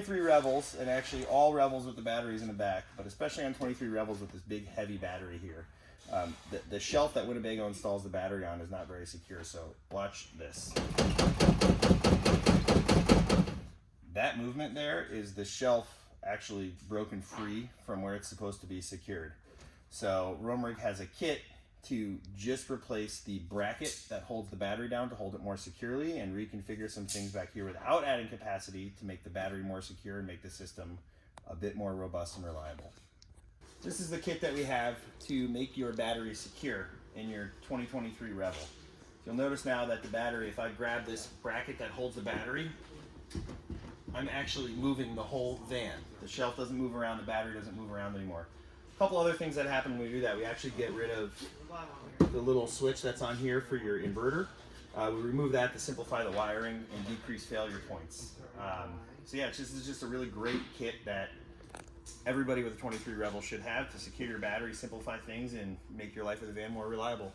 23 Revels, and actually all Revels with the batteries in the back, but especially on 23 Revels with this big heavy battery here, the shelf that Winnebago installs the battery on is not very secure, so watch this. That movement there is the shelf actually broken free from where it's supposed to be secured. So RoamRig has a kit to just replace the bracket that holds the battery down to hold it more securely, and reconfigure some things back here without adding capacity to make the battery more secure and make the system a bit more robust and reliable. This is the kit that we have to make your battery secure in your 2023 Revel. You'll notice now that the battery, if I grab this bracket that holds the battery, I'm actually moving the whole van. The shelf doesn't move around, the battery doesn't move around anymore. A couple other things that happen when we do that: we actually get rid of the little switch that's on here for your inverter. We remove that to simplify the wiring and decrease failure points. So yeah, this is just a really great kit that everybody with a 23 Revel should have to secure your battery, simplify things, and make your life with a van more reliable.